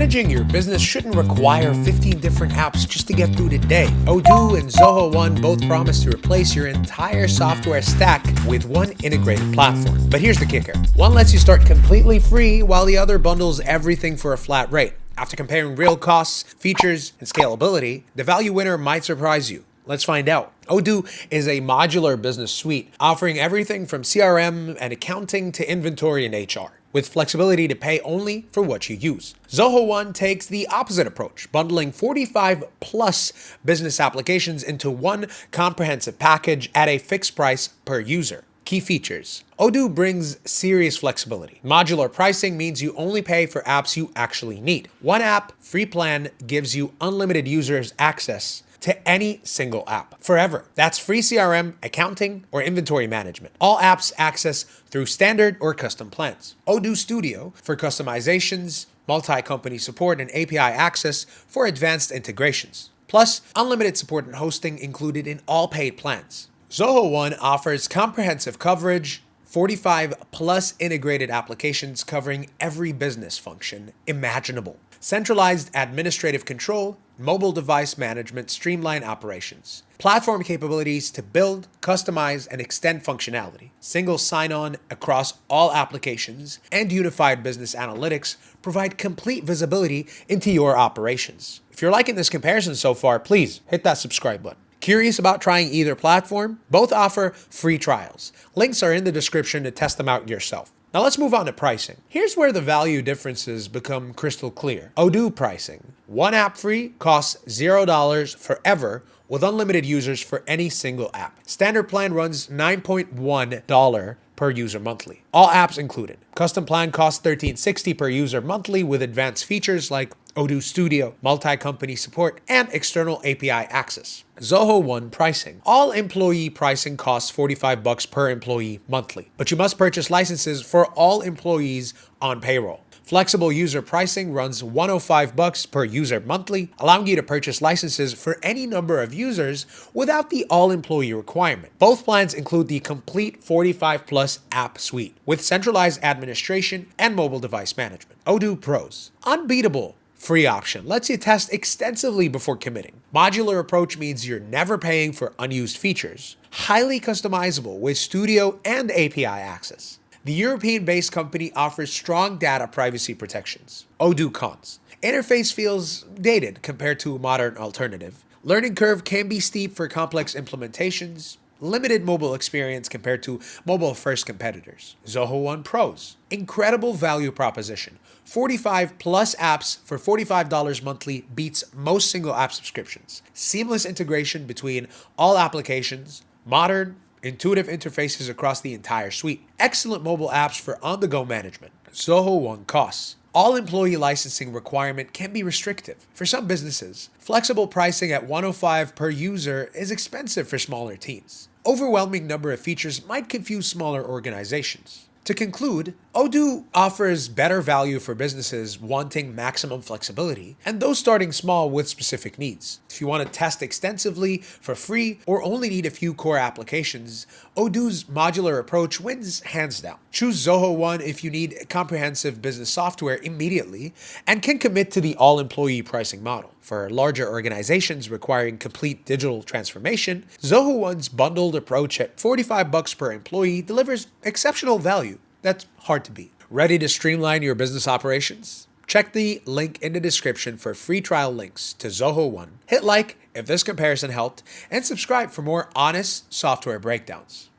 Managing your business shouldn't require 15 different apps just to get through the day. Odoo and Zoho One both promise to replace your entire software stack with one integrated platform. But here's the kicker. One lets you start completely free while the other bundles everything for a flat rate. After comparing real costs, features, and scalability, the value winner might surprise you. Let's find out. Odoo is a modular business suite offering everything from CRM and accounting to inventory and HR, with flexibility to pay only for what you use. Zoho One takes the opposite approach, bundling 45 plus business applications into one comprehensive package at a fixed price per user. Key features. Odoo brings serious flexibility. Modular pricing means you only pay for apps you actually need. One app, free plan, gives you unlimited users access to any single app forever. That's free CRM, accounting, or inventory management. All apps access through standard or custom plans. Odoo Studio for customizations, multi-company support, and API access for advanced integrations. Plus, unlimited support and hosting included in all paid plans. Zoho One offers comprehensive coverage, 45 plus integrated applications covering every business function imaginable. Centralized administrative control, mobile device management, streamline operations. Platform capabilities to build, customize, and extend functionality. Single sign-on across all applications and unified business analytics provide complete visibility into your operations. If you're liking this comparison so far, please hit that subscribe button. Curious about trying either platform? Both offer free trials. Links are in the description to test them out yourself. Now let's move on to pricing. Here's where the value differences become crystal clear. Odoo pricing. One app free costs $0 forever with unlimited users for any single app. Standard plan runs $9.1 per user monthly. All apps included. Custom plan costs $13.60 per user monthly with advanced features like Odoo Studio, multi-company support, and external API access. Zoho One pricing. All employee pricing costs $45 per employee monthly, but you must purchase licenses for all employees on payroll. Flexible user pricing runs $105 per user monthly, allowing you to purchase licenses for any number of users without the all-employee requirement. Both plans include the complete 45 plus app suite with centralized administration and mobile device management. Odoo Pros. Unbeatable. Free option lets you test extensively before committing. Modular approach means you're never paying for unused features. Highly customizable with Studio and API access. The European-based company offers strong data privacy protections. Odoo cons. Interface feels dated compared to a modern alternative. Learning curve can be steep for complex implementations. Limited mobile experience compared to mobile-first competitors. Zoho One Pros. Incredible value proposition. 45 plus apps for $45 monthly beats most single app subscriptions. Seamless integration between all applications. Modern, intuitive interfaces across the entire suite. Excellent mobile apps for on-the-go management. Zoho One costs. All employee licensing requirement can be restrictive for some businesses. Flexible pricing at $105 per user is expensive for smaller teams. Overwhelming number of features might confuse smaller organizations. To conclude, Odoo offers better value for businesses wanting maximum flexibility and those starting small with specific needs. If you want to test extensively for free or only need a few core applications, Odoo's modular approach wins hands down. Choose Zoho One if you need comprehensive business software immediately and can commit to the all-employee pricing model. For larger organizations requiring complete digital transformation, Zoho One's bundled approach at $45 per employee delivers exceptional value that's hard to beat. Ready to streamline your business operations? Check the link in the description for free trial links to Zoho One. Hit like if this comparison helped, and subscribe for more honest software breakdowns.